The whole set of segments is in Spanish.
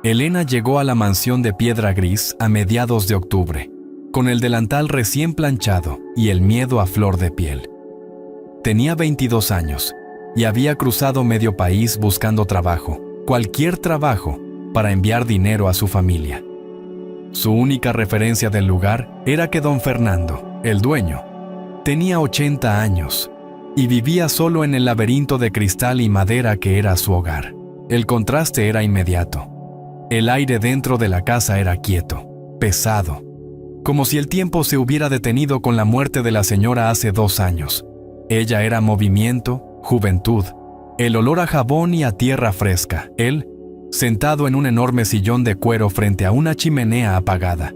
Elena llegó a la mansión de piedra gris a mediados de octubre, con el delantal recién planchado y el miedo a flor de piel. Tenía 22 años y había cruzado medio país buscando trabajo, cualquier trabajo, para enviar dinero a su familia. Su única referencia del lugar era que don Fernando, el dueño, tenía 80 años y vivía solo en el laberinto de cristal y madera que era su hogar. El contraste era inmediato. El aire dentro de la casa era quieto, pesado, como si el tiempo se hubiera detenido con la muerte de la señora hace 2 años. Ella era movimiento, juventud, el olor a jabón y a tierra fresca. Él, sentado en un enorme sillón de cuero frente a una chimenea apagada.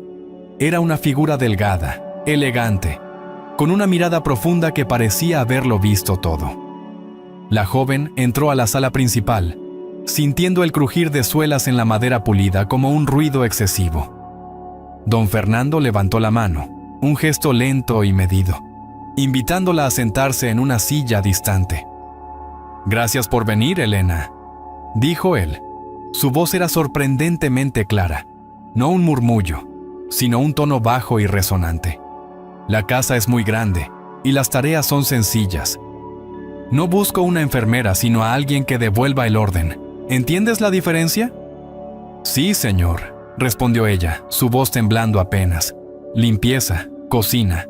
Era una figura delgada, elegante, con una mirada profunda que parecía haberlo visto todo. La joven entró a la sala principal, sintiendo el crujir de suelas en la madera pulida como un ruido excesivo. Don Fernando levantó la mano, un gesto lento y medido, invitándola a sentarse en una silla distante. «Gracias por venir, Elena», dijo él. Su voz era sorprendentemente clara, no un murmullo, sino un tono bajo y resonante. «La casa es muy grande y las tareas son sencillas. No busco una enfermera, sino a alguien que devuelva el orden. ¿Entiendes la diferencia?» «Sí, señor», respondió ella, su voz temblando apenas. «Limpieza, cocina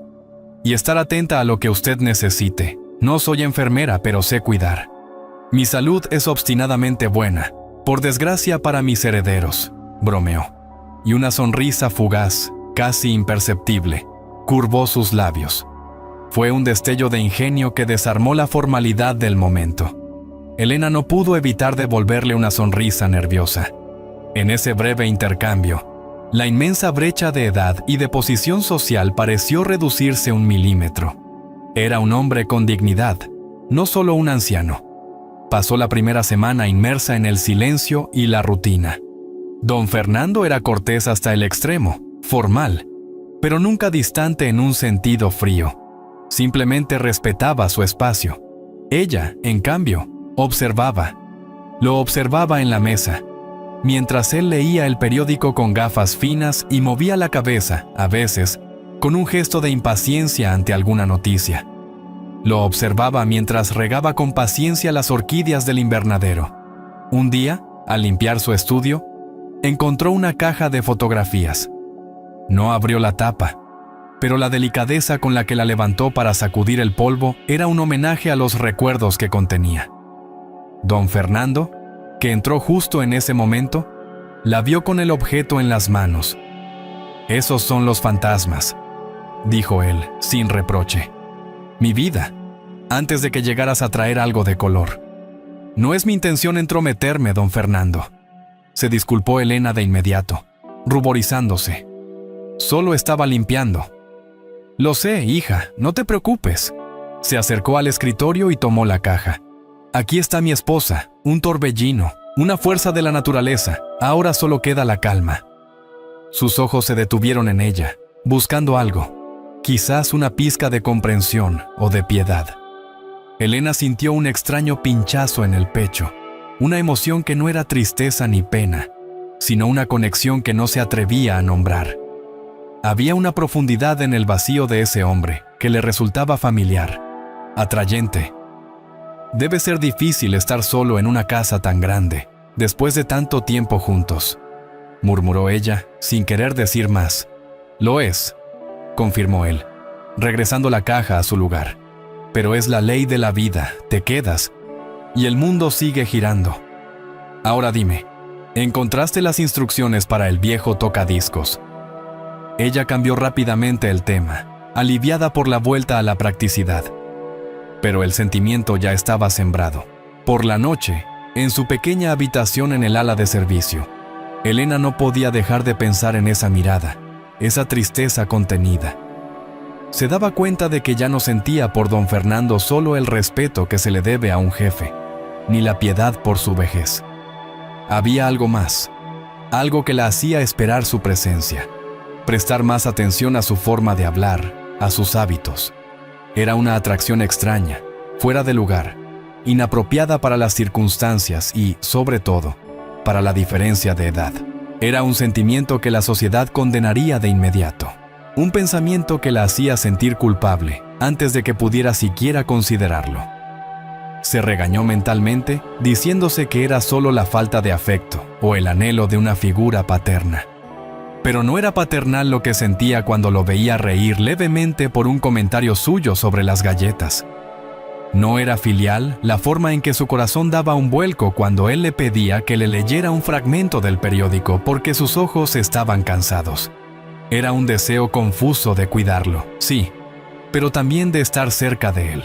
y estar atenta a lo que usted necesite. No soy enfermera, pero sé cuidar. Mi salud es obstinadamente buena, por desgracia para mis herederos», bromeó. Y una sonrisa fugaz, casi imperceptible, curvó sus labios. Fue un destello de ingenio que desarmó la formalidad del momento. Elena no pudo evitar devolverle una sonrisa nerviosa. En ese breve intercambio, la inmensa brecha de edad y de posición social pareció reducirse 1 milímetro. Era un hombre con dignidad, no solo un anciano. Pasó la primera semana inmersa en el silencio y la rutina. Don Fernando era cortés hasta el extremo, formal, pero nunca distante en un sentido frío. Simplemente respetaba su espacio. Ella, en cambio, observaba. Lo observaba en la mesa, mientras él leía el periódico con gafas finas y movía la cabeza, a veces, con un gesto de impaciencia ante alguna noticia. Lo observaba mientras regaba con paciencia las orquídeas del invernadero. Un día, al limpiar su estudio, encontró una caja de fotografías. No abrió la tapa, pero la delicadeza con la que la levantó para sacudir el polvo era un homenaje a los recuerdos que contenía. Don Fernando, que entró justo en ese momento, la vio con el objeto en las manos. «Esos son los fantasmas», dijo él, sin reproche. «Mi vida, antes de que llegaras a traer algo de color. No es mi intención entrometerme, don Fernando», se disculpó Elena de inmediato, ruborizándose. «Solo estaba limpiando». «Lo sé, hija, no te preocupes». Se acercó al escritorio y tomó la caja. «Aquí está mi esposa, un torbellino, una fuerza de la naturaleza. Ahora solo queda la calma». Sus ojos se detuvieron en ella, buscando algo. Quizás una pizca de comprensión o de piedad. Elena sintió un extraño pinchazo en el pecho, una emoción que no era tristeza ni pena, sino una conexión que no se atrevía a nombrar. Había una profundidad en el vacío de ese hombre que le resultaba familiar, atrayente. «Debe ser difícil estar solo en una casa tan grande, después de tanto tiempo juntos», murmuró ella, sin querer decir más. «Lo es», confirmó él, regresando la caja a su lugar. «Pero es la ley de la vida, te quedas, y el mundo sigue girando. Ahora dime, ¿encontraste las instrucciones para el viejo tocadiscos?» Ella cambió rápidamente el tema, aliviada por la vuelta a la practicidad. Pero el sentimiento ya estaba sembrado. Por la noche, en su pequeña habitación en el ala de servicio, Elena no podía dejar de pensar en esa mirada, esa tristeza contenida. Se daba cuenta de que ya no sentía por don Fernando solo el respeto que se le debe a un jefe, ni la piedad por su vejez. Había algo más, algo que la hacía esperar su presencia, prestar más atención a su forma de hablar, a sus hábitos. Era una atracción extraña, fuera de lugar, inapropiada para las circunstancias y, sobre todo, para la diferencia de edad. Era un sentimiento que la sociedad condenaría de inmediato. Un pensamiento que la hacía sentir culpable antes de que pudiera siquiera considerarlo. Se regañó mentalmente, diciéndose que era solo la falta de afecto o el anhelo de una figura paterna. Pero no era paternal lo que sentía cuando lo veía reír levemente por un comentario suyo sobre las galletas. No era filial la forma en que su corazón daba un vuelco cuando él le pedía que le leyera un fragmento del periódico porque sus ojos estaban cansados. Era un deseo confuso de cuidarlo, sí, pero también de estar cerca de él,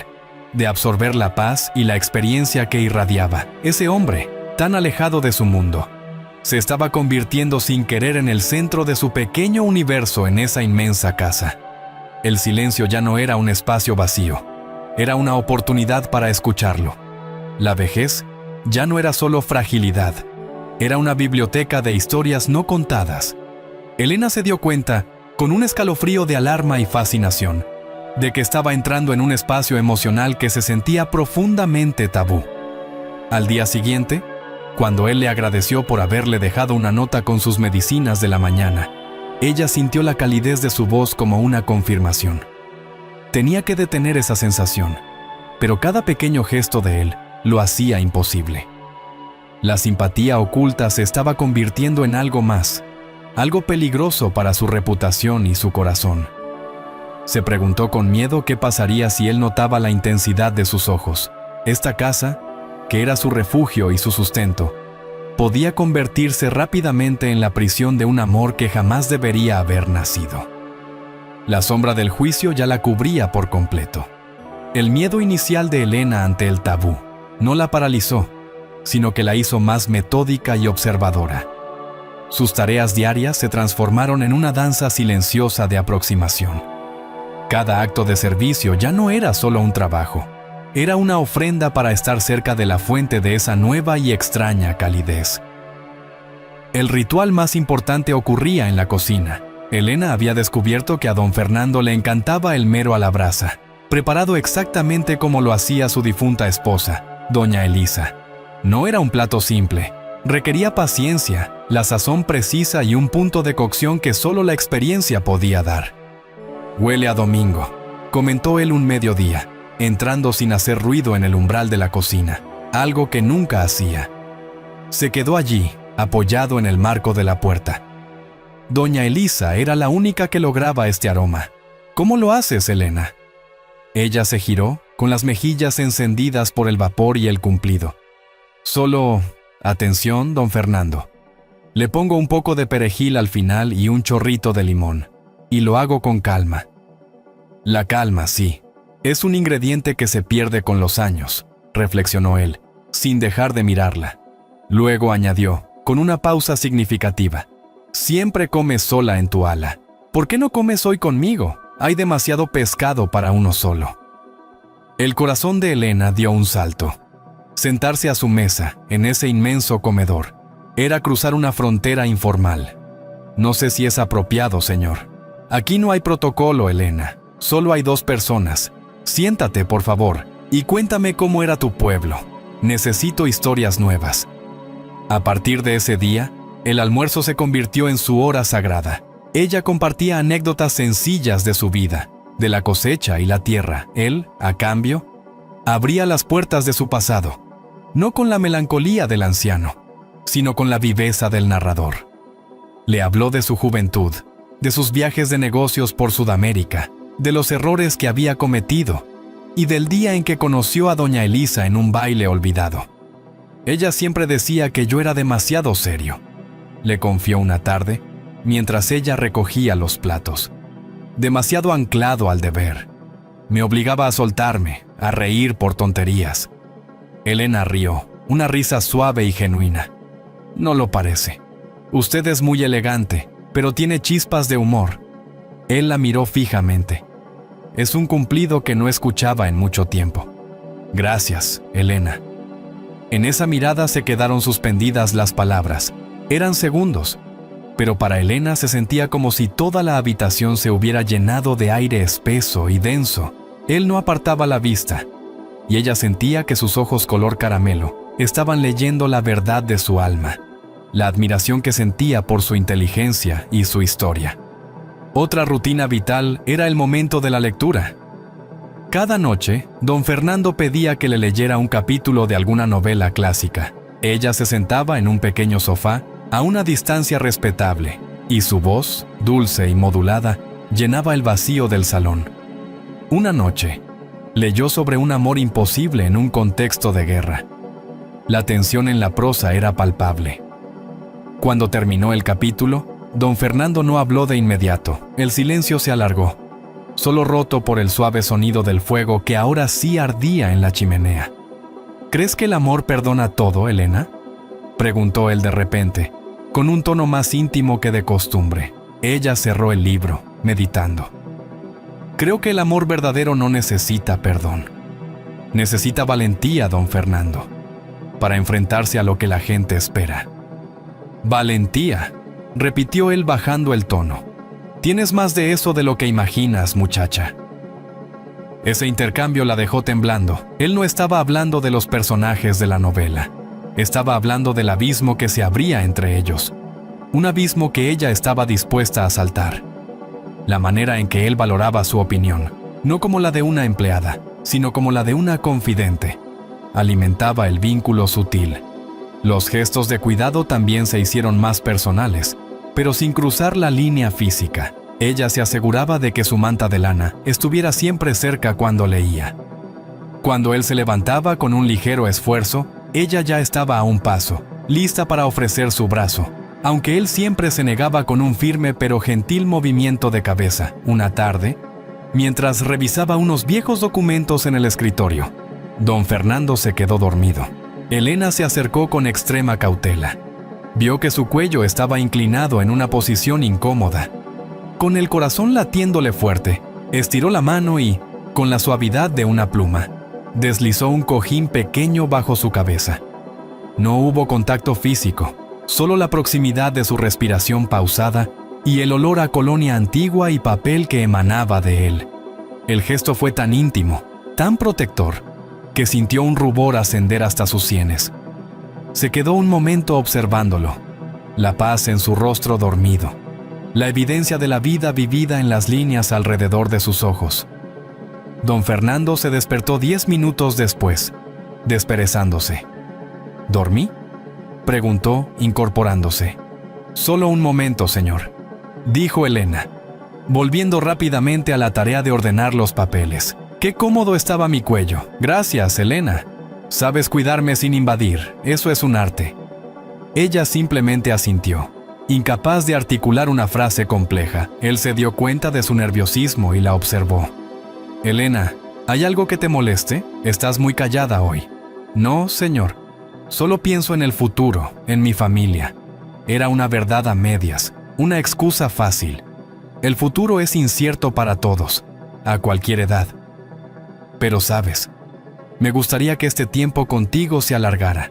de absorber la paz y la experiencia que irradiaba. Ese hombre, tan alejado de su mundo, se estaba convirtiendo sin querer en el centro de su pequeño universo en esa inmensa casa. El silencio ya no era un espacio vacío, era una oportunidad para escucharlo. La vejez ya no era solo fragilidad, era una biblioteca de historias no contadas. Elena se dio cuenta, con un escalofrío de alarma y fascinación, de que estaba entrando en un espacio emocional que se sentía profundamente tabú. Al día siguiente, cuando él le agradeció por haberle dejado una nota con sus medicinas de la mañana, ella sintió la calidez de su voz como una confirmación. Tenía que detener esa sensación, pero cada pequeño gesto de él lo hacía imposible. La simpatía oculta se estaba convirtiendo en algo más, algo peligroso para su reputación y su corazón. Se preguntó con miedo qué pasaría si él notaba la intensidad de sus ojos. Esta casa, que era su refugio y su sustento, podía convertirse rápidamente en la prisión de un amor que jamás debería haber nacido. La sombra del juicio ya la cubría por completo. El miedo inicial de Elena ante el tabú no la paralizó, sino que la hizo más metódica y observadora. Sus tareas diarias se transformaron en una danza silenciosa de aproximación. Cada acto de servicio ya no era solo un trabajo, era una ofrenda para estar cerca de la fuente de esa nueva y extraña calidez. El ritual más importante ocurría en la cocina. Elena había descubierto que a don Fernando le encantaba el mero a la brasa, preparado exactamente como lo hacía su difunta esposa, doña Elisa. No era un plato simple, requería paciencia, la sazón precisa y un punto de cocción que solo la experiencia podía dar. «Huele a domingo», comentó él un mediodía, entrando sin hacer ruido en el umbral de la cocina, algo que nunca hacía. Se quedó allí, apoyado en el marco de la puerta. Doña Elisa era la única que lograba este aroma. «¿Cómo lo haces, Elena?». Ella se giró, con las mejillas encendidas por el vapor y el cumplido. «Solo, atención, don Fernando. Le pongo un poco de perejil al final y un chorrito de limón. Y lo hago con calma». La calma, sí, es un ingrediente que se pierde con los años, reflexionó él, sin dejar de mirarla. Luego añadió, con una pausa significativa: «Siempre comes sola en tu ala. ¿Por qué no comes hoy conmigo? Hay demasiado pescado para uno solo». El corazón de Elena dio un salto. Sentarse a su mesa, en ese inmenso comedor, era cruzar una frontera informal. «No sé si es apropiado, señor. Aquí no hay protocolo, Elena. Solo hay dos personas. Siéntate, por favor, y cuéntame cómo era tu pueblo. Necesito historias nuevas». A partir de ese día, el almuerzo se convirtió en su hora sagrada. Ella compartía anécdotas sencillas de su vida, de la cosecha y la tierra. Él, a cambio, abría las puertas de su pasado, no con la melancolía del anciano, sino con la viveza del narrador. Le habló de su juventud, de sus viajes de negocios por Sudamérica, de los errores que había cometido y del día en que conoció a doña Elisa en un baile olvidado. Ella siempre decía que yo era demasiado serio, le confió una tarde, mientras ella recogía los platos. Demasiado anclado al deber. Me obligaba a soltarme, a reír por tonterías. Elena rió, una risa suave y genuina. «No lo parece. Usted es muy elegante, pero tiene chispas de humor». Él la miró fijamente. Es un cumplido que no escuchaba en mucho tiempo. «Gracias, Elena». En esa mirada se quedaron suspendidas las palabras. Eran segundos, pero para Elena se sentía como si toda la habitación se hubiera llenado de aire espeso y denso. Él no apartaba la vista, y ella sentía que sus ojos color caramelo estaban leyendo la verdad de su alma. la admiración que sentía por su inteligencia y su historia. Otra rutina vital era el momento de la lectura. Cada noche, don Fernando pedía que le leyera un capítulo de alguna novela clásica. Ella se sentaba en un pequeño sofá, a una distancia respetable, y su voz, dulce y modulada, llenaba el vacío del salón. Una noche, leyó sobre un amor imposible en un contexto de guerra. La tensión en la prosa era palpable. Cuando terminó el capítulo, don Fernando no habló de inmediato. El silencio se alargó, solo roto por el suave sonido del fuego que ahora sí ardía en la chimenea. ¿Crees que el amor perdona todo, Elena?, preguntó él de repente, con un tono más íntimo que de costumbre. Ella cerró el libro, meditando. Creo que el amor verdadero no necesita perdón. Necesita valentía, don Fernando, para enfrentarse a lo que la gente espera. Valentía, repitió él bajando el tono. Tienes más de eso de lo que imaginas, muchacha. Ese intercambio la dejó temblando. Él no estaba hablando de los personajes de la novela. Estaba hablando del abismo que se abría entre ellos. Un abismo que ella estaba dispuesta a saltar. La manera en que él valoraba su opinión, no como la de una empleada, sino como la de una confidente, alimentaba el vínculo sutil. Los gestos de cuidado también se hicieron más personales, pero sin cruzar la línea física. Ella se aseguraba de que su manta de lana estuviera siempre cerca cuando leía. Cuando él se levantaba con un ligero esfuerzo, ella ya estaba a un paso, lista para ofrecer su brazo, aunque él siempre se negaba con un firme pero gentil movimiento de cabeza. Una tarde, mientras revisaba unos viejos documentos en el escritorio, don Fernando se quedó dormido. Elena se acercó con extrema cautela. Vio que su cuello estaba inclinado en una posición incómoda. Con el corazón latiéndole fuerte, estiró la mano y, con la suavidad de una pluma, deslizó un cojín pequeño bajo su cabeza. No hubo contacto físico, solo la proximidad de su respiración pausada y el olor a colonia antigua y papel que emanaba de él. El gesto fue tan íntimo, tan protector, que sintió un rubor ascender hasta sus sienes. Se quedó un momento observándolo, la paz en su rostro dormido, la evidencia de la vida vivida en las líneas alrededor de sus ojos. Don Fernando se despertó 10 minutos después, desperezándose. ¿Dormí?, preguntó, incorporándose. Solo un momento, señor, dijo Elena, volviendo rápidamente a la tarea de ordenar los papeles. Qué cómodo estaba mi cuello. Gracias, Elena. Sabes cuidarme sin invadir, eso es un arte. Ella simplemente asintió, incapaz de articular una frase compleja. Él se dio cuenta de su nerviosismo y la observó. Elena, ¿hay algo que te moleste? Estás muy callada hoy. No, señor. Solo pienso en el futuro, en mi familia. Era una verdad a medias, una excusa fácil. El futuro es incierto para todos, a cualquier edad. Pero sabes, me gustaría que este tiempo contigo se alargara.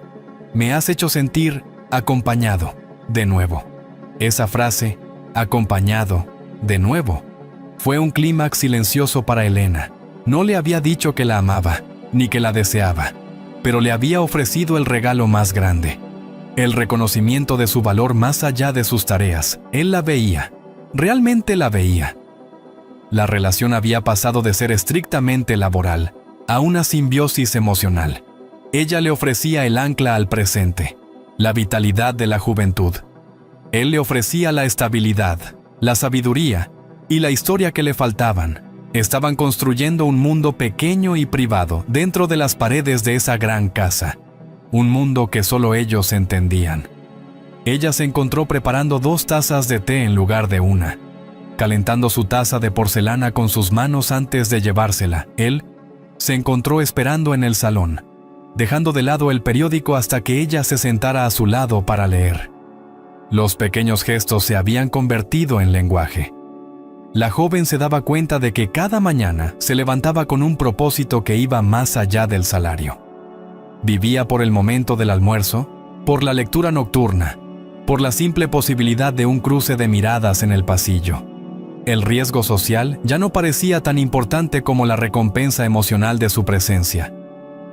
Me has hecho sentir acompañado, de nuevo. Esa frase, acompañado, de nuevo, fue un clímax silencioso para Elena. No le había dicho que la amaba, ni que la deseaba, pero le había ofrecido el regalo más grande, el reconocimiento de su valor más allá de sus tareas. Él la veía, realmente la veía. La relación había pasado de ser estrictamente laboral a una simbiosis emocional. Ella le ofrecía el ancla al presente, la vitalidad de la juventud. Él le ofrecía la estabilidad, la sabiduría y la historia que le faltaban. Estaban construyendo un mundo pequeño y privado dentro de las paredes de esa gran casa. Un mundo que solo ellos entendían. Ella se encontró preparando 2 tazas de té en lugar de una, calentando su taza de porcelana con sus manos antes de llevársela. Él se encontró esperando en el salón, dejando de lado el periódico hasta que ella se sentara a su lado para leer. Los pequeños gestos se habían convertido en lenguaje. La joven se daba cuenta de que cada mañana se levantaba con un propósito que iba más allá del salario. Vivía por el momento del almuerzo, por la lectura nocturna, por la simple posibilidad de un cruce de miradas en el pasillo. El riesgo social ya no parecía tan importante como la recompensa emocional de su presencia.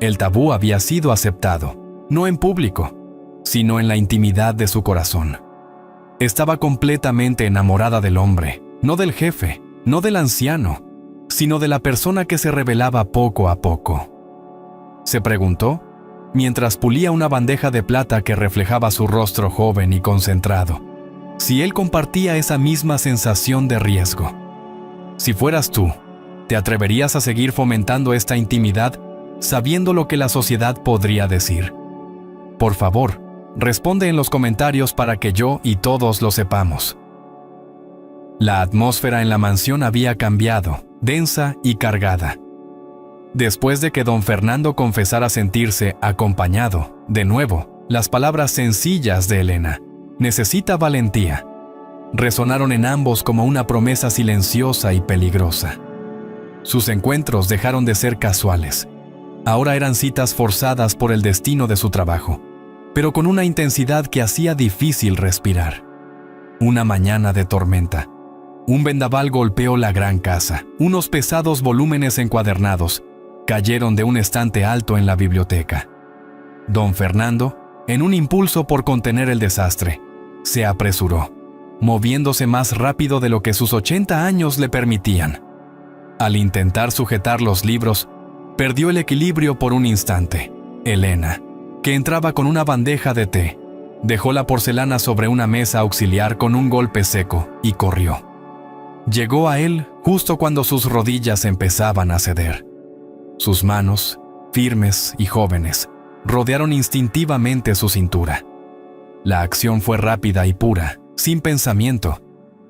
El tabú había sido aceptado, no en público, sino en la intimidad de su corazón. Estaba completamente enamorada del hombre, no del jefe, no del anciano, sino de la persona que se revelaba poco a poco. Se preguntó, mientras pulía una bandeja de plata que reflejaba su rostro joven y concentrado, si él compartía esa misma sensación de riesgo. Si fueras tú, ¿te atreverías a seguir fomentando esta intimidad, sabiendo lo que la sociedad podría decir? Por favor, responde en los comentarios para que yo y todos lo sepamos. La atmósfera en la mansión había cambiado, densa y cargada. Después de que don Fernando confesara sentirse acompañado, de nuevo, las palabras sencillas de Elena, «necesita valentía», resonaron en ambos como una promesa silenciosa y peligrosa. Sus encuentros dejaron de ser casuales. Ahora eran citas forzadas por el destino de su trabajo, pero con una intensidad que hacía difícil respirar. Una mañana de tormenta. Un vendaval golpeó la gran casa. Unos pesados volúmenes encuadernados cayeron de un estante alto en la biblioteca. Don Fernando, en un impulso por contener el desastre, se apresuró, moviéndose más rápido de lo que sus 80 años le permitían. Al intentar sujetar los libros, perdió el equilibrio por un instante. Elena, que entraba con una bandeja de té, dejó la porcelana sobre una mesa auxiliar con un golpe seco y corrió. Llegó a él justo cuando sus rodillas empezaban a ceder. Sus manos, firmes y jóvenes, rodearon instintivamente su cintura. La acción fue rápida y pura, sin pensamiento.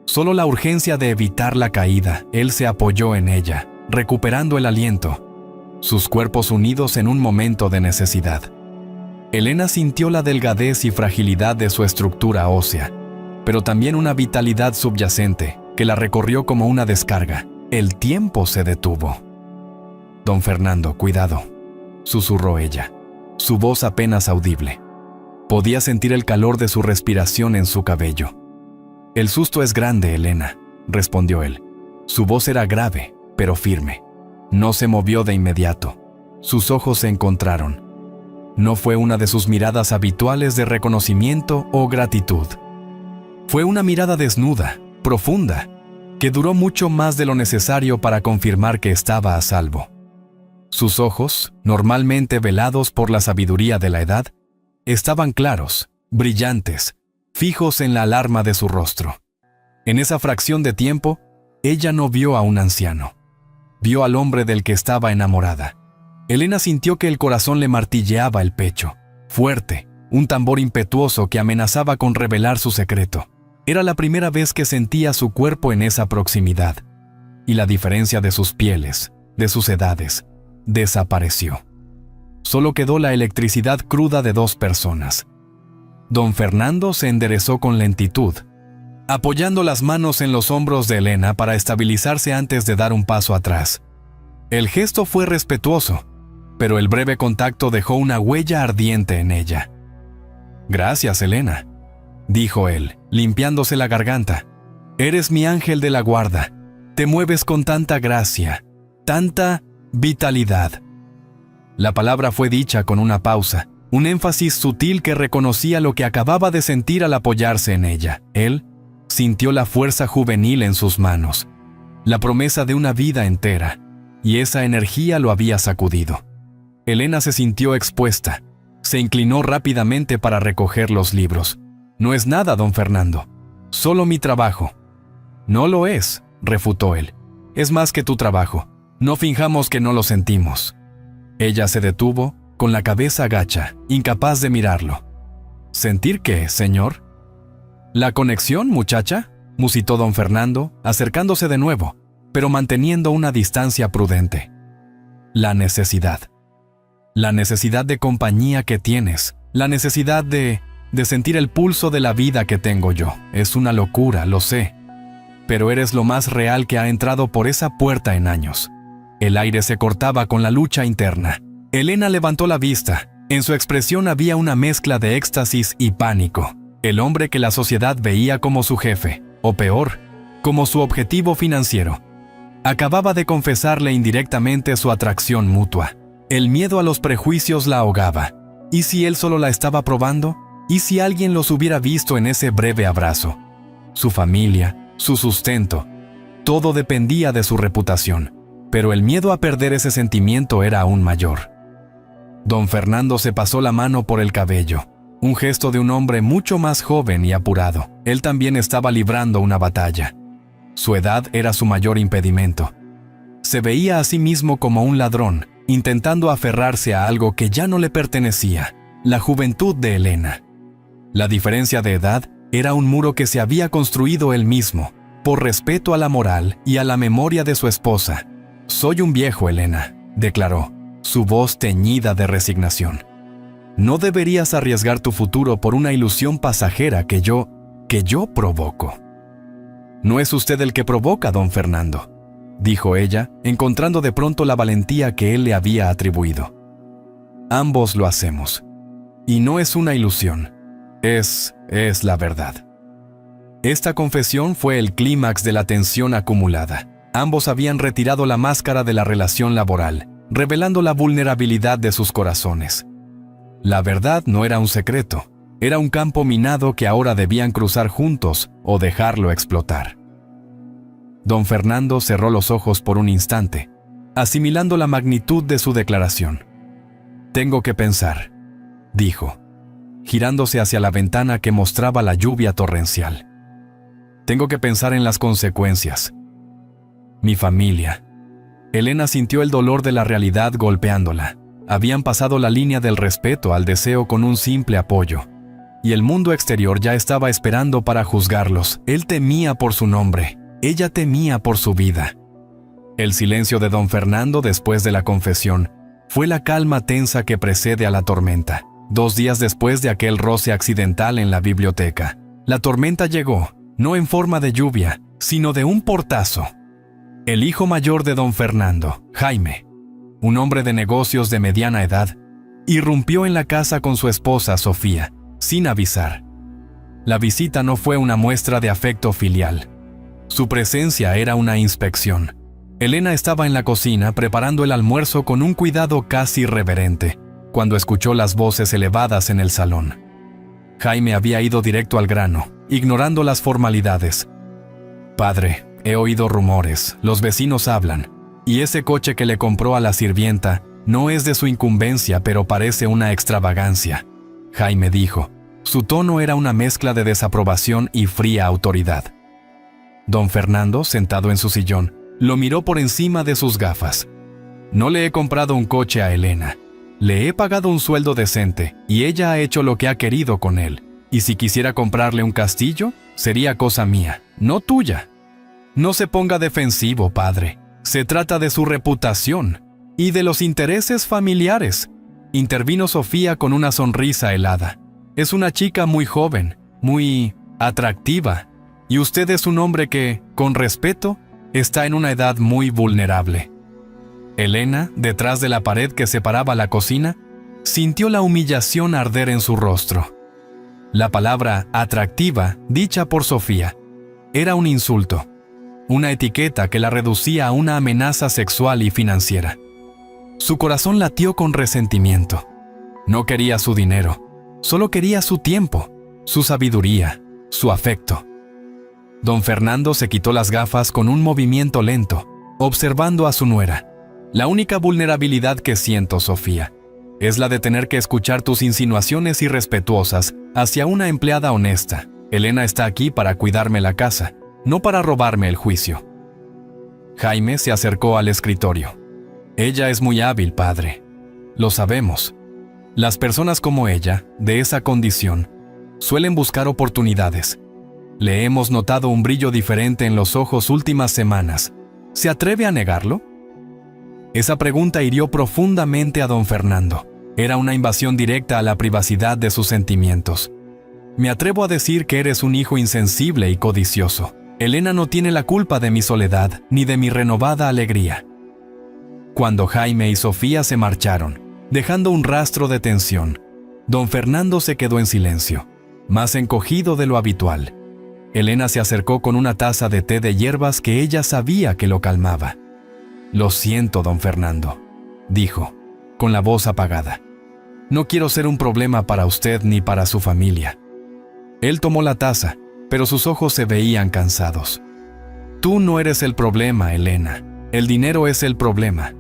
Solo la urgencia de evitar la caída, él se apoyó en ella, recuperando el aliento, sus cuerpos unidos en un momento de necesidad. Elena sintió la delgadez y fragilidad de su estructura ósea, pero también una vitalidad subyacente que la recorrió como una descarga. El tiempo se detuvo. «Don Fernando, cuidado», susurró ella, su voz apenas audible. Podía sentir el calor de su respiración en su cabello. «El susto es grande, Elena», respondió él. Su voz era grave, pero firme. No se movió de inmediato. Sus ojos se encontraron. No fue una de sus miradas habituales de reconocimiento o gratitud. Fue una mirada desnuda, profunda, que duró mucho más de lo necesario para confirmar que estaba a salvo. Sus ojos, normalmente velados por la sabiduría de la edad, estaban claros, brillantes, fijos en la alarma de su rostro. En esa fracción de tiempo, ella no vio a un anciano. Vio al hombre del que estaba enamorada. Elena sintió que el corazón le martilleaba el pecho, fuerte, un tambor impetuoso que amenazaba con revelar su secreto. Era la primera vez que sentía su cuerpo en esa proximidad, y la diferencia de sus pieles, de sus edades, desapareció. Solo quedó la electricidad cruda de dos personas. Don Fernando se enderezó con lentitud, apoyando las manos en los hombros de Elena para estabilizarse antes de dar un paso atrás. El gesto fue respetuoso, pero el breve contacto dejó una huella ardiente en ella. «Gracias, Elena», dijo él, limpiándose la garganta. «Eres mi ángel de la guarda. Te mueves con tanta gracia, tanta vitalidad». La palabra fue dicha con una pausa, un énfasis sutil que reconocía lo que acababa de sentir al apoyarse en ella. Él sintió la fuerza juvenil en sus manos, la promesa de una vida entera, y esa energía lo había sacudido. Elena se sintió expuesta. Se inclinó rápidamente para recoger los libros. «No es nada, don Fernando. Solo mi trabajo». «No lo es», refutó él. «Es más que tu trabajo. No finjamos que no lo sentimos». Ella se detuvo, con la cabeza gacha, incapaz de mirarlo. «¿Sentir qué, señor?» «La conexión, muchacha», musitó don Fernando, acercándose de nuevo, pero manteniendo una distancia prudente. «La necesidad. La necesidad de compañía que tienes, la necesidad de sentir el pulso de la vida que tengo yo. Es una locura, lo sé. Pero eres lo más real que ha entrado por esa puerta en años». El aire se cortaba con la lucha interna. Elena levantó la vista. En su expresión había una mezcla de éxtasis y pánico. El hombre que la sociedad veía como su jefe, o peor, como su objetivo financiero, acababa de confesarle indirectamente su atracción mutua. El miedo a los prejuicios la ahogaba. ¿Y si él solo la estaba probando? ¿Y si alguien los hubiera visto en ese breve abrazo? Su familia, su sustento, todo dependía de su reputación, pero el miedo a perder ese sentimiento era aún mayor. Don Fernando se pasó la mano por el cabello, un gesto de un hombre mucho más joven y apurado. Él también estaba librando una batalla. Su edad era su mayor impedimento. Se veía a sí mismo como un ladrón, intentando aferrarse a algo que ya no le pertenecía, la juventud de Elena. La diferencia de edad era un muro que se había construido él mismo, por respeto a la moral y a la memoria de su esposa. «Soy un viejo, Elena», declaró, su voz teñida de resignación. «No deberías arriesgar tu futuro por una ilusión pasajera que yo provoco». «No es usted el que provoca, don Fernando», dijo ella, encontrando de pronto la valentía que él le había atribuido. «Ambos lo hacemos. Y no es una ilusión. Es la verdad». Esta confesión fue el clímax de la tensión acumulada. Ambos habían retirado la máscara de la relación laboral, revelando la vulnerabilidad de sus corazones. La verdad no era un secreto, era un campo minado que ahora debían cruzar juntos o dejarlo explotar. Don Fernando cerró los ojos por un instante, asimilando la magnitud de su declaración. «Tengo que pensar», dijo, girándose hacia la ventana que mostraba la lluvia torrencial. «Tengo que pensar en las consecuencias. Mi familia». Elena sintió el dolor de la realidad golpeándola. Habían pasado la línea del respeto al deseo con un simple apoyo. Y el mundo exterior ya estaba esperando para juzgarlos. Él temía por su nombre. Ella temía por su vida. El silencio de don Fernando después de la confesión fue la calma tensa que precede a la tormenta. 2 días después de aquel roce accidental en la biblioteca, la tormenta llegó, no en forma de lluvia, sino de un portazo. El hijo mayor de don Fernando, Jaime, un hombre de negocios de mediana edad, irrumpió en la casa con su esposa Sofía, sin avisar. La visita no fue una muestra de afecto filial. Su presencia era una inspección. Elena estaba en la cocina preparando el almuerzo con un cuidado casi reverente, cuando escuchó las voces elevadas en el salón. Jaime había ido directo al grano, ignorando las formalidades. «Padre, he oído rumores, los vecinos hablan, y ese coche que le compró a la sirvienta no es de su incumbencia, pero parece una extravagancia», Jaime dijo. Su tono era una mezcla de desaprobación y fría autoridad. Don Fernando, sentado en su sillón, lo miró por encima de sus gafas. «No le he comprado un coche a Elena. Le he pagado un sueldo decente y ella ha hecho lo que ha querido con él. Y si quisiera comprarle un castillo, sería cosa mía, no tuya». «No se ponga defensivo, padre. Se trata de su reputación y de los intereses familiares», intervino Sofía con una sonrisa helada. «Es una chica muy joven, muy atractiva, y usted es un hombre que, con respeto, está en una edad muy vulnerable». Elena, detrás de la pared que separaba la cocina, sintió la humillación arder en su rostro. La palabra atractiva, dicha por Sofía, era un insulto, una etiqueta que la reducía a una amenaza sexual y financiera. Su corazón latió con resentimiento. No quería su dinero, solo quería su tiempo, su sabiduría, su afecto. Don Fernando se quitó las gafas con un movimiento lento, observando a su nuera. «La única vulnerabilidad que siento, Sofía, es la de tener que escuchar tus insinuaciones irrespetuosas hacia una empleada honesta. Elena está aquí para cuidarme la casa, no para robarme el juicio». Jaime se acercó al escritorio. «Ella es muy hábil, padre. Lo sabemos. Las personas como ella, de esa condición, suelen buscar oportunidades. Le hemos notado un brillo diferente en los ojos últimas semanas. ¿Se atreve a negarlo?». Esa pregunta hirió profundamente a don Fernando. Era una invasión directa a la privacidad de sus sentimientos. «Me atrevo a decir que eres un hijo insensible y codicioso. Elena no tiene la culpa de mi soledad ni de mi renovada alegría». Cuando Jaime y Sofía se marcharon, dejando un rastro de tensión, don Fernando se quedó en silencio, más encogido de lo habitual. Elena se acercó con una taza de té de hierbas que ella sabía que lo calmaba. «Lo siento, don Fernando», dijo, con la voz apagada. No quiero ser un problema para usted ni para su familia. Él tomó la taza, pero sus ojos se veían cansados. Tú no eres el problema, Elena. El dinero es el problema.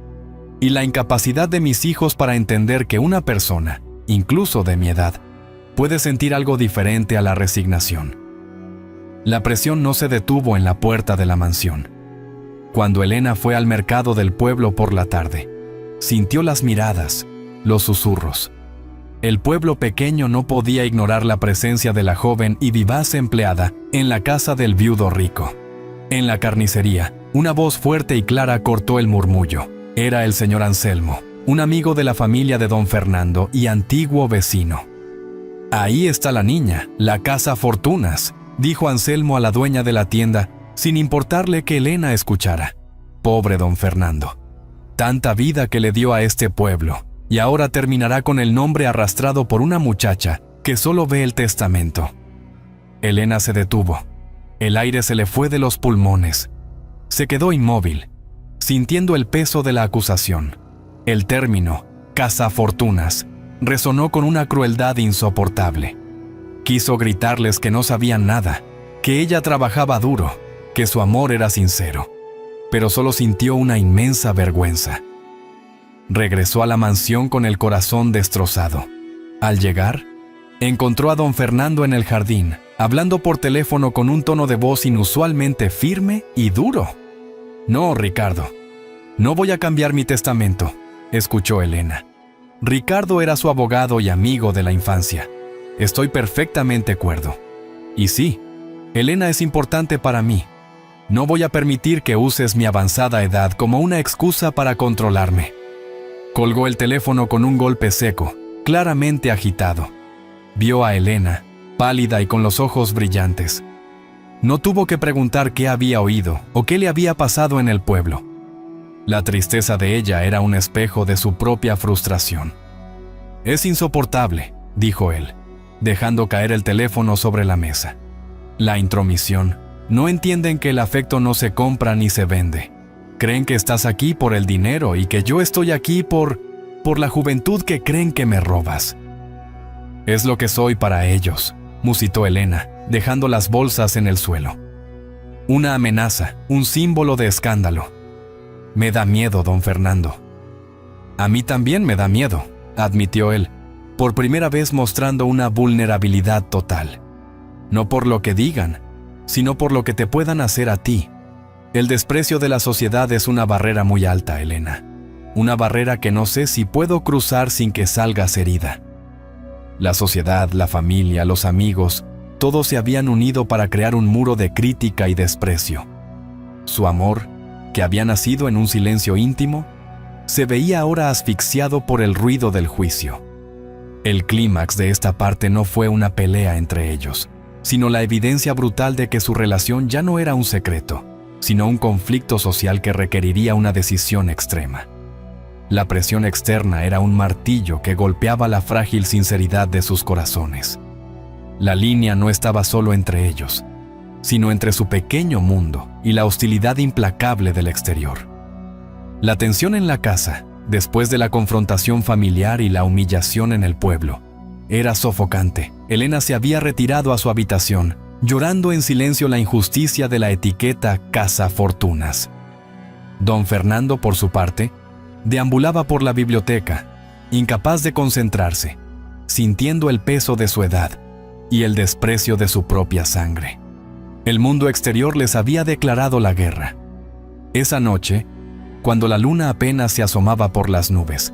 Y la incapacidad de mis hijos para entender que una persona, incluso de mi edad, puede sentir algo diferente a la resignación. La presión no se detuvo en la puerta de la mansión. Cuando Elena fue al mercado del pueblo por la tarde, sintió las miradas, los susurros. El pueblo pequeño no podía ignorar la presencia de la joven y vivaz empleada en la casa del viudo rico. En la carnicería, una voz fuerte y clara cortó el murmullo. Era el señor Anselmo, un amigo de la familia de don Fernando y antiguo vecino. «Ahí está la niña, la casa Fortunas», dijo Anselmo a la dueña de la tienda, sin importarle que Elena escuchara. Pobre don Fernando. Tanta vida que le dio a este pueblo, y ahora terminará con el nombre arrastrado por una muchacha que solo ve el testamento. Elena se detuvo. El aire se le fue de los pulmones. Se quedó inmóvil, sintiendo el peso de la acusación. El término, cazafortunas, resonó con una crueldad insoportable. Quiso gritarles que no sabían nada, que ella trabajaba duro, que su amor era sincero, pero solo sintió una inmensa vergüenza. Regresó a la mansión con el corazón destrozado. Al llegar, encontró a don Fernando en el jardín, hablando por teléfono con un tono de voz inusualmente firme y duro. «No, Ricardo, no voy a cambiar mi testamento», escuchó Elena. Ricardo era su abogado y amigo de la infancia. Estoy perfectamente cuerdo. Y sí, Elena es importante para mí. No voy a permitir que uses mi avanzada edad como una excusa para controlarme. Colgó el teléfono con un golpe seco, claramente agitado. Vio a Elena, pálida y con los ojos brillantes. No tuvo que preguntar qué había oído o qué le había pasado en el pueblo. La tristeza de ella era un espejo de su propia frustración. «Es insoportable», dijo él, dejando caer el teléfono sobre la mesa. «La intromisión. No entienden que el afecto no se compra ni se vende. Creen que estás aquí por el dinero y que yo estoy aquí por la juventud que creen que me robas». «Es lo que soy para ellos», musitó Elena, dejando las bolsas en el suelo. «Una amenaza, un símbolo de escándalo. Me da miedo, don Fernando». «A mí también me da miedo», admitió él, por primera vez mostrando una vulnerabilidad total. «No por lo que digan, sino por lo que te puedan hacer a ti. El desprecio de la sociedad es una barrera muy alta, Elena. Una barrera que no sé si puedo cruzar sin que salgas herida». La sociedad, la familia, los amigos, todos se habían unido para crear un muro de crítica y desprecio. Su amor, que había nacido en un silencio íntimo, se veía ahora asfixiado por el ruido del juicio. El clímax de esta parte no fue una pelea entre ellos, sino la evidencia brutal de que su relación ya no era un secreto, sino un conflicto social que requeriría una decisión extrema. La presión externa era un martillo que golpeaba la frágil sinceridad de sus corazones. La línea no estaba solo entre ellos, sino entre su pequeño mundo y la hostilidad implacable del exterior. La tensión en la casa, después de la confrontación familiar y la humillación en el pueblo, era sofocante. Elena se había retirado a su habitación, llorando en silencio la injusticia de la etiqueta cazafortunas. Don Fernando, por su parte, deambulaba por la biblioteca, incapaz de concentrarse, sintiendo el peso de su edad y el desprecio de su propia sangre. El mundo exterior les había declarado la guerra. Esa noche, cuando la luna apenas se asomaba por las nubes,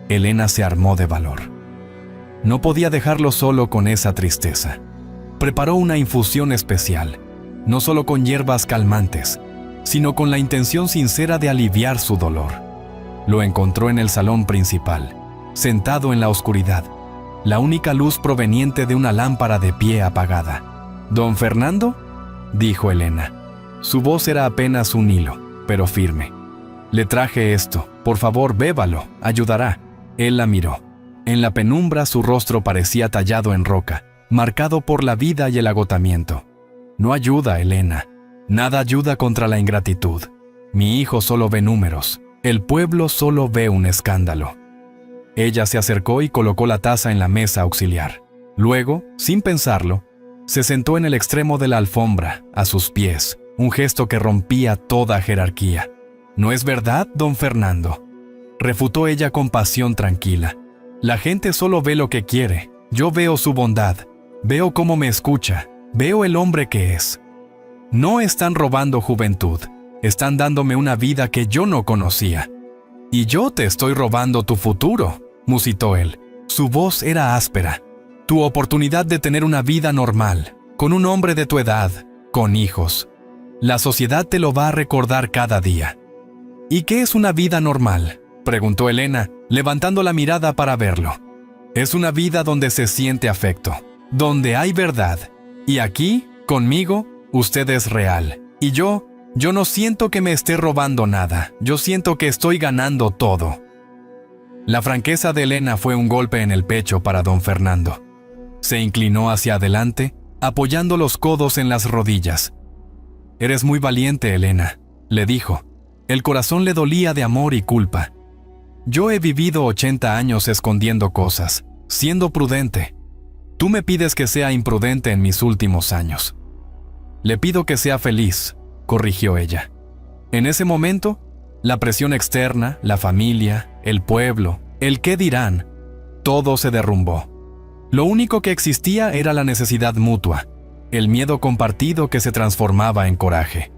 Elena se armó de valor. No podía dejarlo solo con esa tristeza. Preparó una infusión especial, no solo con hierbas calmantes, sino con la intención sincera de aliviar su dolor. Lo encontró en el salón principal, sentado en la oscuridad, la única luz proveniente de una lámpara de pie apagada. «¿Don Fernando?», dijo Elena. Su voz era apenas un hilo, pero firme. «Le traje esto, por favor, bébalo, ayudará». Él la miró. En la penumbra su rostro parecía tallado en roca, marcado por la vida y el agotamiento. «No ayuda, Elena. Nada ayuda contra la ingratitud. Mi hijo solo ve números. El pueblo solo ve un escándalo». Ella se acercó y colocó la taza en la mesa auxiliar. Luego, sin pensarlo, se sentó en el extremo de la alfombra, a sus pies, un gesto que rompía toda jerarquía. «¿No es verdad, don Fernando?», refutó ella con pasión tranquila. «La gente solo ve lo que quiere. Yo veo su bondad, veo cómo me escucha, veo el hombre que es. No están robando juventud, están dándome una vida que yo no conocía. Y yo te estoy robando tu futuro», musitó él. Su voz era áspera. «Tu oportunidad de tener una vida normal, con un hombre de tu edad, con hijos. La sociedad te lo va a recordar cada día». «¿Y qué es una vida normal?», preguntó Elena, levantando la mirada para verlo. «Es una vida donde se siente afecto, donde hay verdad. Y aquí, conmigo, usted es real. Y yo no siento que me esté robando nada, yo siento que estoy ganando todo». La franqueza de Elena fue un golpe en el pecho para don Fernando. Se inclinó hacia adelante, apoyando los codos en las rodillas. «Eres muy valiente, Elena», le dijo. El corazón le dolía de amor y culpa. «Yo he vivido 80 años escondiendo cosas, siendo prudente. Tú me pides que sea imprudente en mis últimos años». «Le pido que sea feliz», corrigió ella. En ese momento, la presión externa, la familia, el pueblo, el qué dirán, todo se derrumbó. Lo único que existía era la necesidad mutua, el miedo compartido que se transformaba en coraje.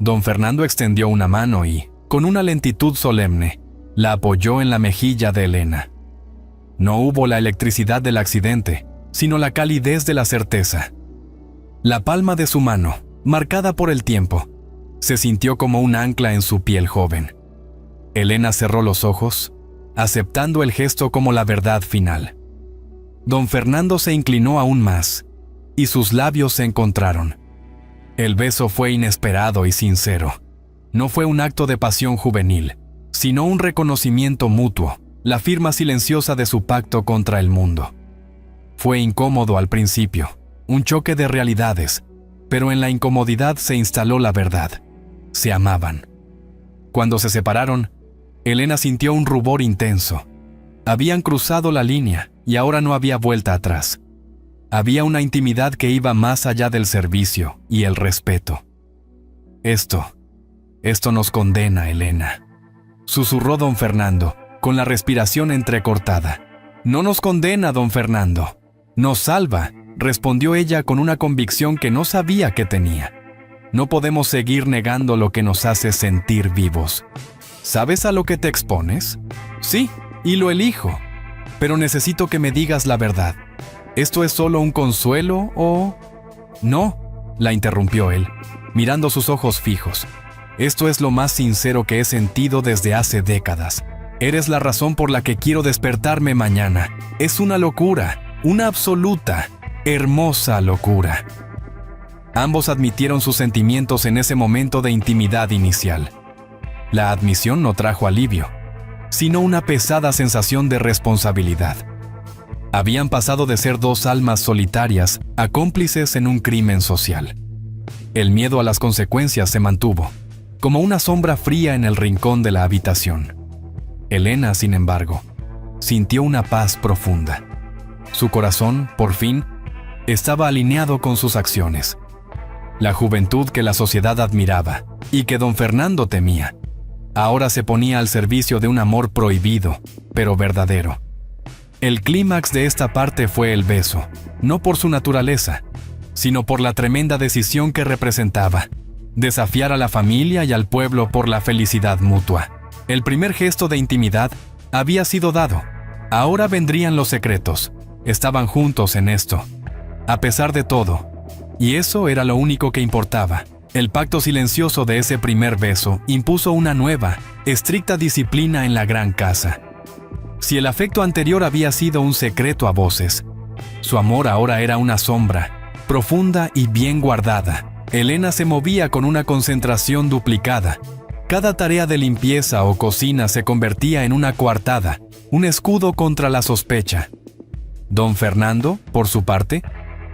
Don Fernando extendió una mano y, con una lentitud solemne, la apoyó en la mejilla de Elena. No hubo la electricidad del accidente, sino la calidez de la certeza. La palma de su mano, marcada por el tiempo, se sintió como un ancla en su piel joven. Elena cerró los ojos, aceptando el gesto como la verdad final. Don Fernando se inclinó aún más, y sus labios se encontraron. El beso fue inesperado y sincero. No fue un acto de pasión juvenil, sino un reconocimiento mutuo, la firma silenciosa de su pacto contra el mundo. Fue incómodo al principio, un choque de realidades, pero en la incomodidad se instaló la verdad. Se amaban. Cuando se separaron, Elena sintió un rubor intenso. Habían cruzado la línea y ahora no había vuelta atrás. Había una intimidad que iba más allá del servicio y el respeto. Esto nos condena, Elena», susurró don Fernando, con la respiración entrecortada. «No nos condena, don Fernando. Nos salva», respondió ella con una convicción que no sabía que tenía. «No podemos seguir negando lo que nos hace sentir vivos». «¿Sabes a lo que te expones?». «Sí, y lo elijo. Pero necesito que me digas la verdad. ¿Esto es solo un consuelo o...?» «No», la interrumpió él, mirando sus ojos fijos. «Esto es lo más sincero que he sentido desde hace décadas. Eres la razón por la que quiero despertarme mañana. Es una locura, una absoluta, hermosa locura». Ambos admitieron sus sentimientos en ese momento de intimidad inicial. La admisión no trajo alivio, sino una pesada sensación de responsabilidad. Habían pasado de ser dos almas solitarias a cómplices en un crimen social. El miedo a las consecuencias se mantuvo, como una sombra fría en el rincón de la habitación. Elena, sin embargo, sintió una paz profunda. Su corazón, por fin, estaba alineado con sus acciones. La juventud que la sociedad admiraba y que don Fernando temía, ahora se ponía al servicio de un amor prohibido, pero verdadero. El clímax de esta parte fue el beso, no por su naturaleza, sino por la tremenda decisión que representaba: desafiar a la familia y al pueblo por la felicidad mutua. El primer gesto de intimidad había sido dado. Ahora vendrían los secretos. Estaban juntos en esto, a pesar de todo. Y eso era lo único que importaba. El pacto silencioso de ese primer beso impuso una nueva, estricta disciplina en la gran casa. Si el afecto anterior había sido un secreto a voces, su amor ahora era una sombra, profunda y bien guardada. Elena se movía con una concentración duplicada. Cada tarea de limpieza o cocina se convertía en una coartada, un escudo contra la sospecha. Don Fernando, por su parte,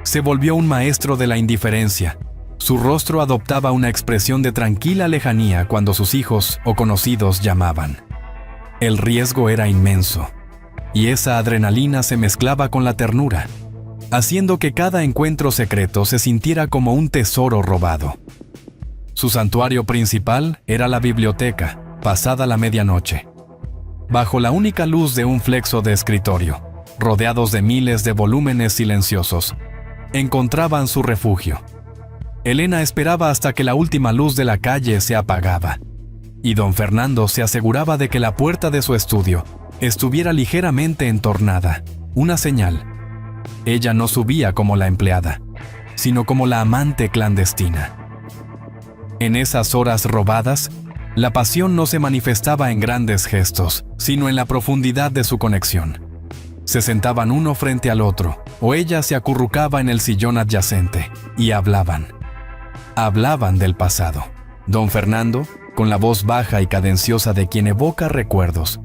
se volvió un maestro de la indiferencia. Su rostro adoptaba una expresión de tranquila lejanía cuando sus hijos o conocidos llamaban. El riesgo era inmenso. y esa adrenalina se mezclaba con la ternura, haciendo que cada encuentro secreto se sintiera como un tesoro robado. Su santuario principal era la biblioteca, pasada la medianoche. Bajo la única luz de un flexo de escritorio, rodeados de miles de volúmenes silenciosos, encontraban su refugio. Elena esperaba hasta que la última luz de la calle se apagaba, y don Fernando se aseguraba de que la puerta de su estudio estuviera ligeramente entornada, una señal. Ella no subía como la empleada, sino como la amante clandestina. En esas horas robadas, la pasión no se manifestaba en grandes gestos, sino en la profundidad de su conexión. Se sentaban uno frente al otro, o ella se acurrucaba en el sillón adyacente, y hablaban. Hablaban del pasado. Don Fernando, con la voz baja y cadenciosa de quien evoca recuerdos,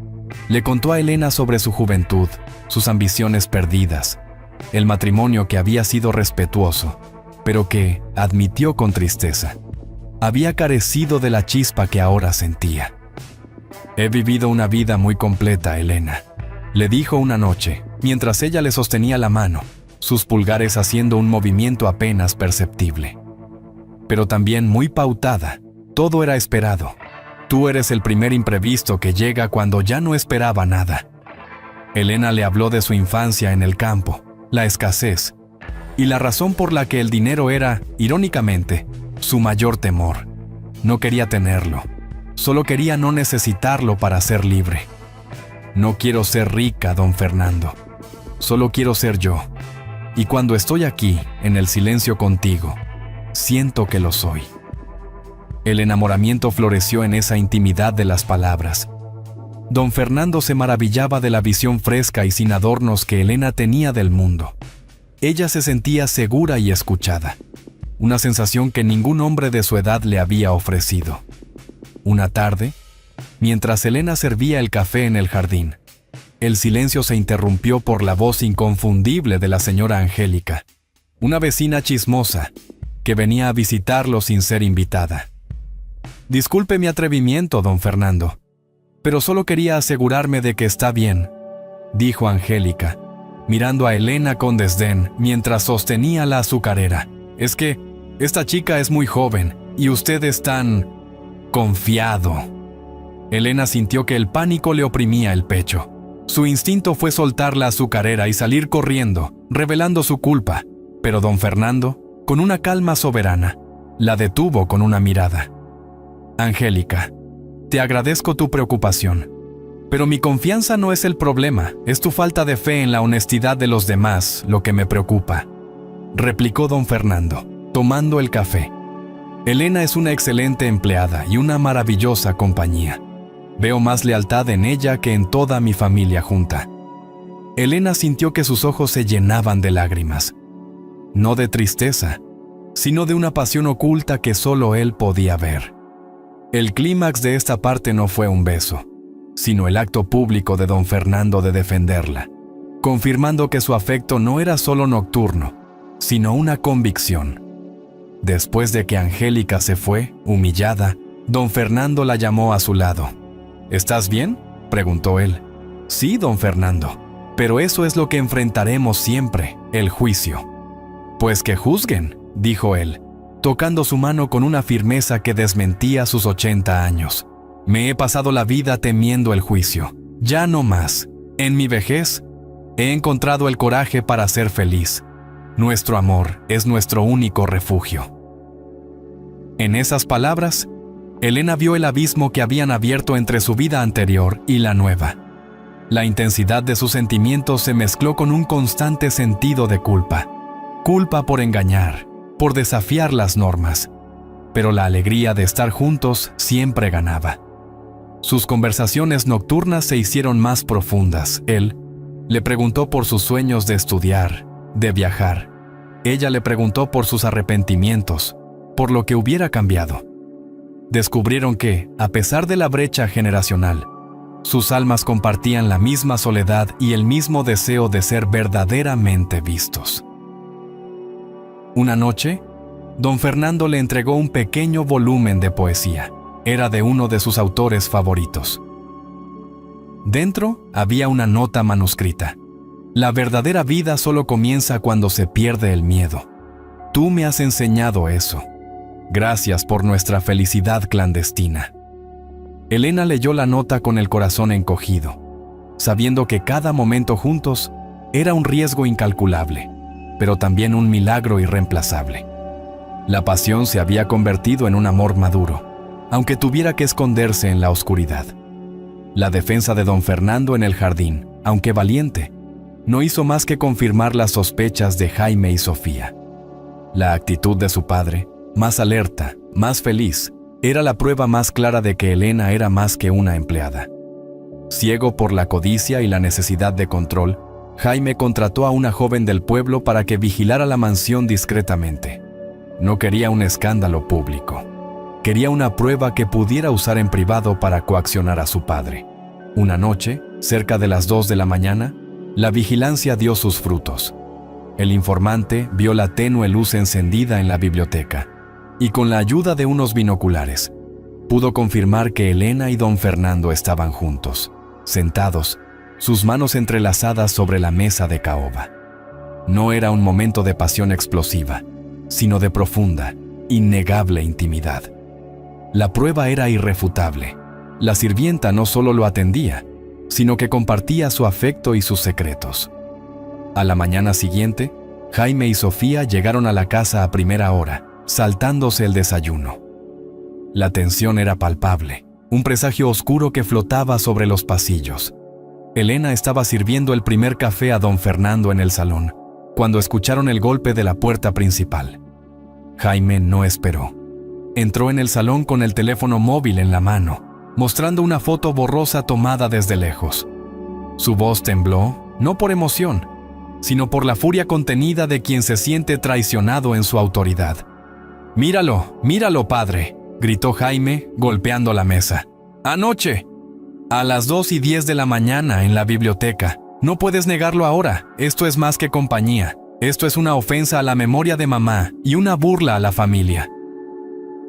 le contó a Elena sobre su juventud, sus ambiciones perdidas, el matrimonio que había sido respetuoso, pero que, admitió con tristeza, había carecido de la chispa que ahora sentía. «He vivido una vida muy completa, Elena», le dijo una noche, mientras ella le sostenía la mano, sus pulgares haciendo un movimiento apenas perceptible. «Pero también muy pautada. Todo era esperado. Tú eres el primer imprevisto que llega cuando ya no esperaba nada». Elena le habló de su infancia en el campo, la escasez, y la razón por la que el dinero era, irónicamente, su mayor temor. No quería tenerlo, solo quería no necesitarlo para ser libre. «No quiero ser rica, don Fernando. Solo quiero ser yo. Y cuando estoy aquí, en el silencio contigo, siento que lo soy». El enamoramiento floreció en esa intimidad de las palabras. Don Fernando se maravillaba de la visión fresca y sin adornos que Elena tenía del mundo. Ella se sentía segura y escuchada, una sensación que ningún hombre de su edad le había ofrecido. Una tarde, mientras Elena servía el café en el jardín, el silencio se interrumpió por la voz inconfundible de la señora Angélica, una vecina chismosa que venía a visitarlo sin ser invitada. «Disculpe mi atrevimiento, don Fernando, pero solo quería asegurarme de que está bien», dijo Angélica, mirando a Elena con desdén mientras sostenía la azucarera. «Es que esta chica es muy joven y usted es tan confiado». Elena sintió que el pánico le oprimía el pecho. Su instinto fue soltar la azucarera y salir corriendo, revelando su culpa, pero don Fernando, con una calma soberana, la detuvo con una mirada. «Angélica, te agradezco tu preocupación, pero mi confianza no es el problema, es tu falta de fe en la honestidad de los demás lo que me preocupa», replicó don Fernando, tomando el café. «Elena es una excelente empleada y una maravillosa compañía. Veo más lealtad en ella que en toda mi familia junta». Elena sintió que sus ojos se llenaban de lágrimas, no de tristeza, sino de una pasión oculta que solo él podía ver. El clímax de esta parte no fue un beso, sino el acto público de don Fernando de defenderla, confirmando que su afecto no era solo nocturno, sino una convicción. Después de que Angélica se fue, humillada, don Fernando la llamó a su lado. «¿Estás bien?», preguntó él. «Sí, don Fernando, pero eso es lo que enfrentaremos siempre, el juicio». «Pues que juzguen», dijo él, tocando su mano con una firmeza que desmentía sus 80 años. «Me he pasado la vida temiendo el juicio. Ya no más. En mi vejez, he encontrado el coraje para ser feliz. Nuestro amor es nuestro único refugio». En esas palabras, Elena vio el abismo que habían abierto entre su vida anterior y la nueva. La intensidad de sus sentimientos se mezcló con un constante sentido de culpa. Culpa por engañar, por desafiar las normas. Pero la alegría de estar juntos siempre ganaba. Sus conversaciones nocturnas se hicieron más profundas. Él le preguntó por sus sueños de estudiar, de viajar. Ella le preguntó por sus arrepentimientos, por lo que hubiera cambiado. Descubrieron que, a pesar de la brecha generacional, sus almas compartían la misma soledad y el mismo deseo de ser verdaderamente vistos. Una noche, don Fernando le entregó un pequeño volumen de poesía. Era de uno de sus autores favoritos. Dentro había una nota manuscrita. La verdadera vida solo comienza cuando se pierde el miedo. Tú me has enseñado eso. Gracias por nuestra felicidad clandestina. Elena leyó la nota con el corazón encogido, sabiendo que cada momento juntos era un riesgo incalculable, pero también un milagro irreemplazable. La pasión se había convertido en un amor maduro, aunque tuviera que esconderse en la oscuridad. La defensa de don Fernando en el jardín, aunque valiente, no hizo más que confirmar las sospechas de Jaime y Sofía. La actitud de su padre, más alerta, más feliz, era la prueba más clara de que Elena era más que una empleada. Ciego por la codicia y la necesidad de control, Jaime contrató a una joven del pueblo para que vigilara la mansión discretamente. No quería un escándalo público. Quería una prueba que pudiera usar en privado para coaccionar a su padre. Una noche, cerca de las 2 de la mañana, la vigilancia dio sus frutos. El informante vio la tenue luz encendida en la biblioteca y con la ayuda de unos binoculares, pudo confirmar que Elena y don Fernando estaban juntos, sentados, sus manos entrelazadas sobre la mesa de caoba. No era un momento de pasión explosiva, sino de profunda, innegable intimidad. La prueba era irrefutable. La sirvienta no solo lo atendía, sino que compartía su afecto y sus secretos. A la mañana siguiente, Jaime y Sofía llegaron a la casa a primera hora, saltándose el desayuno. La tensión era palpable, un presagio oscuro que flotaba sobre los pasillos. Elena estaba sirviendo el primer café a don Fernando en el salón, cuando escucharon el golpe de la puerta principal. Jaime no esperó. Entró en el salón con el teléfono móvil en la mano, mostrando una foto borrosa tomada desde lejos. Su voz tembló, no por emoción, sino por la furia contenida de quien se siente traicionado en su autoridad. «Míralo, míralo, padre», gritó Jaime, golpeando la mesa. «Anoche, a las 2:10 de la mañana en la biblioteca. No puedes negarlo ahora, esto es más que compañía. Esto es una ofensa a la memoria de mamá y una burla a la familia».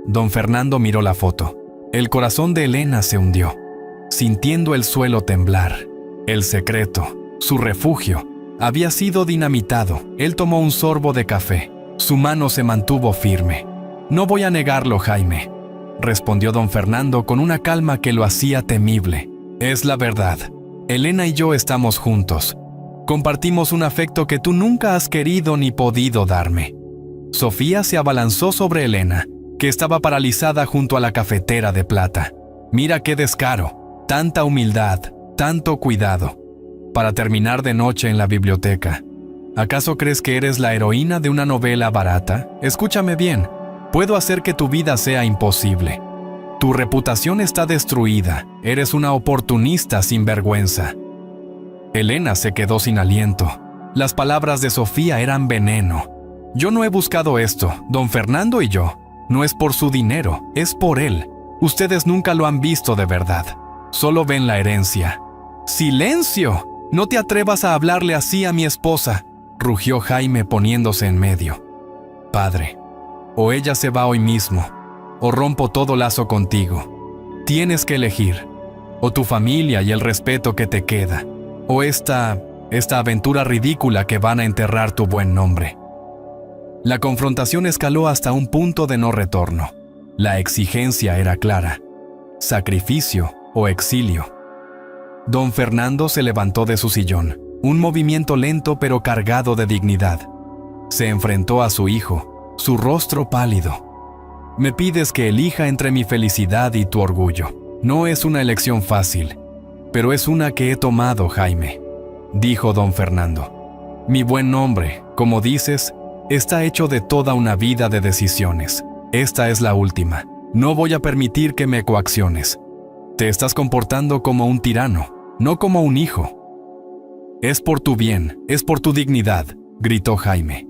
Don Fernando miró la foto. El corazón de Elena se hundió, sintiendo el suelo temblar. El secreto, su refugio, había sido dinamitado. Él tomó un sorbo de café. Su mano se mantuvo firme. «No voy a negarlo, Jaime», respondió don Fernando con una calma que lo hacía temible. «Es la verdad. Elena y yo estamos juntos. Compartimos un afecto que tú nunca has querido ni podido darme». Sofía se abalanzó sobre Elena, que estaba paralizada junto a la cafetera de plata. «Mira qué descaro, tanta humildad, tanto cuidado, para terminar de noche en la biblioteca. ¿Acaso crees que eres la heroína de una novela barata? Escúchame bien, puedo hacer que tu vida sea imposible. Tu reputación está destruida, eres una oportunista sin vergüenza». Elena se quedó sin aliento. Las palabras de Sofía eran veneno. «Yo no he buscado esto, don Fernando y yo. No es por su dinero, es por él. Ustedes nunca lo han visto de verdad. Solo ven la herencia». «¡Silencio! No te atrevas a hablarle así a mi esposa», rugió Jaime poniéndose en medio. «Padre, o ella se va hoy mismo, o rompo todo lazo contigo. Tienes que elegir, o tu familia y el respeto que te queda, o esta aventura ridícula que van a enterrar tu buen nombre». La confrontación escaló hasta un punto de no retorno. La exigencia era clara: sacrificio o exilio. Don Fernando se levantó de su sillón, un movimiento lento pero cargado de dignidad. Se enfrentó a su hijo, su rostro pálido. «Me pides que elija entre mi felicidad y tu orgullo. No es una elección fácil, pero es una que he tomado, Jaime», dijo don Fernando. «Mi buen nombre, como dices, está hecho de toda una vida de decisiones. Esta es la última. No voy a permitir que me coacciones. Te estás comportando como un tirano, no como un hijo». «Es por tu bien, es por tu dignidad», gritó Jaime.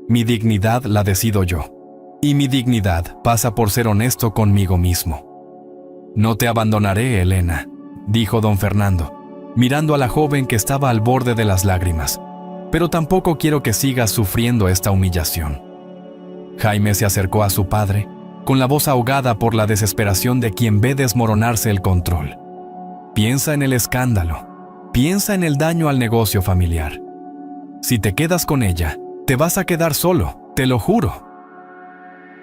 «Mi dignidad la decido yo, y mi dignidad pasa por ser honesto conmigo mismo». «No te abandonaré, Elena», dijo don Fernando, mirando a la joven que estaba al borde de las lágrimas. «Pero tampoco quiero que sigas sufriendo esta humillación». Jaime se acercó a su padre, con la voz ahogada por la desesperación de quien ve desmoronarse el control. Piensa en el escándalo. Piensa en el daño al negocio familiar. Si te quedas con ella, te vas a quedar solo, te lo juro.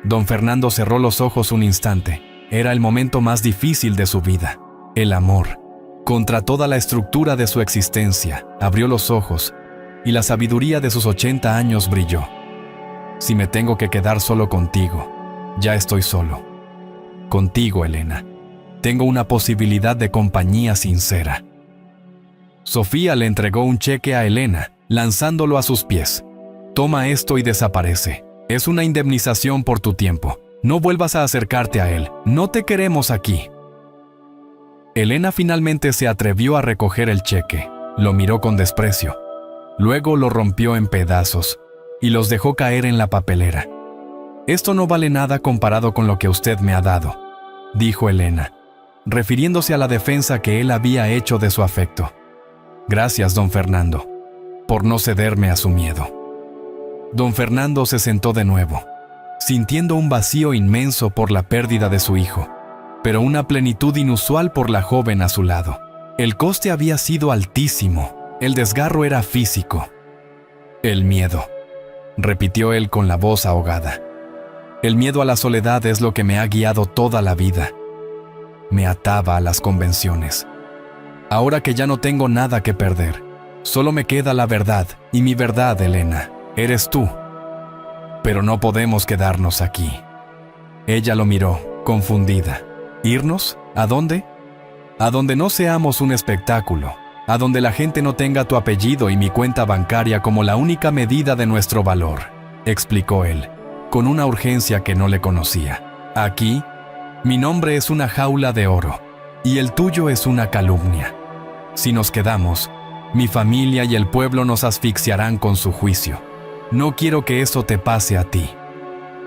Don Fernando cerró los ojos un instante. Era el momento más difícil de su vida. El amor. Contra toda la estructura de su existencia, abrió los ojos y la sabiduría de sus 80 años brilló. Si me tengo que quedar solo contigo, ya estoy solo. Contigo, Elena. Tengo una posibilidad de compañía sincera. Sofía le entregó un cheque a Elena, lanzándolo a sus pies. Toma esto y desaparece. Es una indemnización por tu tiempo. No vuelvas a acercarte a él. No te queremos aquí. Elena finalmente se atrevió a recoger el cheque. Lo miró con desprecio. Luego lo rompió en pedazos y los dejó caer en la papelera. Esto no vale nada comparado con lo que usted me ha dado, dijo Elena, refiriéndose a la defensa que él había hecho de su afecto. Gracias, don Fernando, por no cederme a su miedo. Don Fernando se sentó de nuevo, sintiendo un vacío inmenso por la pérdida de su hijo, pero una plenitud inusual por la joven a su lado. El coste había sido altísimo, el desgarro era físico. El miedo, repitió él con la voz ahogada. El miedo a la soledad es lo que me ha guiado toda la vida. Me ataba a las convenciones. Ahora que ya no tengo nada que perder, solo me queda la verdad, y mi verdad, Elena, eres tú. Pero no podemos quedarnos aquí. Ella lo miró, confundida. ¿Irnos? ¿A dónde? A donde no seamos un espectáculo, a donde la gente no tenga tu apellido y mi cuenta bancaria como la única medida de nuestro valor, explicó él, con una urgencia que no le conocía. Aquí, mi nombre es una jaula de oro, y el tuyo es una calumnia. Si nos quedamos, mi familia y el pueblo nos asfixiarán con su juicio. No quiero que eso te pase a ti.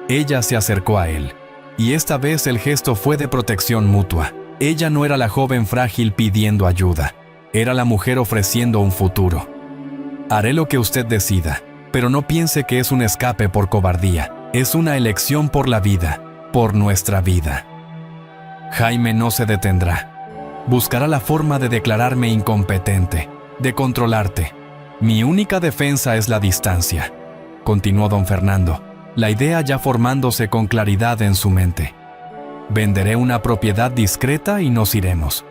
Ella se acercó a él, y esta vez el gesto fue de protección mutua. Ella no era la joven frágil pidiendo ayuda, era la mujer ofreciendo un futuro. Haré lo que usted decida, pero no piense que es un escape por cobardía, es una elección por la vida, por nuestra vida. Jaime no se detendrá. Buscará la forma de declararme incompetente, de controlarte. Mi única defensa es la distancia, continuó don Fernando, la idea ya formándose con claridad en su mente. Venderé una propiedad discreta y nos iremos,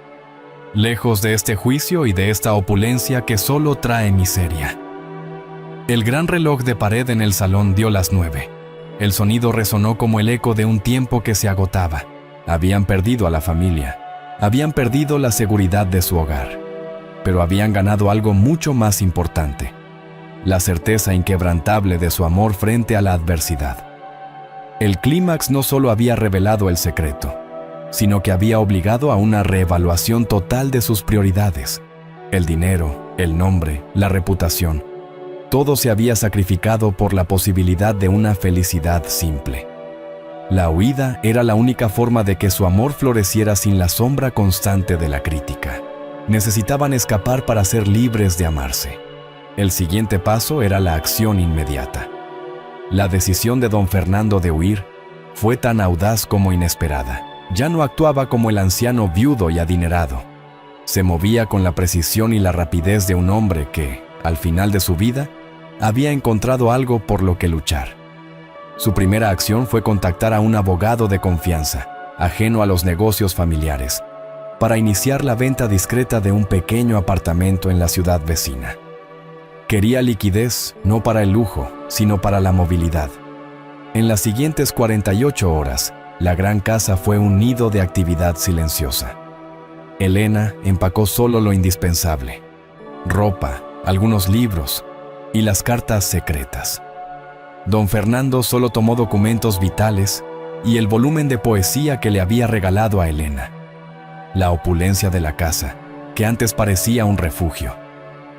lejos de este juicio y de esta opulencia que solo trae miseria. El gran reloj de pared en el salón dio las 9. El sonido resonó como el eco de un tiempo que se agotaba. Habían perdido a la familia, habían perdido la seguridad de su hogar, pero habían ganado algo mucho más importante: la certeza inquebrantable de su amor frente a la adversidad. El clímax no solo había revelado el secreto, sino que había obligado a una reevaluación total de sus prioridades. El dinero, el nombre, la reputación, todo se había sacrificado por la posibilidad de una felicidad simple. La huida era la única forma de que su amor floreciera sin la sombra constante de la crítica. Necesitaban escapar para ser libres de amarse. El siguiente paso era la acción inmediata. La decisión de don Fernando de huir fue tan audaz como inesperada. Ya no actuaba como el anciano viudo y adinerado. Se movía con la precisión y la rapidez de un hombre que, al final de su vida, había encontrado algo por lo que luchar. Su primera acción fue contactar a un abogado de confianza, ajeno a los negocios familiares, para iniciar la venta discreta de un pequeño apartamento en la ciudad vecina. Quería liquidez no para el lujo, sino para la movilidad. En las siguientes 48 horas, la gran casa fue un nido de actividad silenciosa. Elena empacó solo lo indispensable: ropa, algunos libros y las cartas secretas. Don Fernando solo tomó documentos vitales y el volumen de poesía que le había regalado a Elena. La opulencia de la casa, que antes parecía un refugio,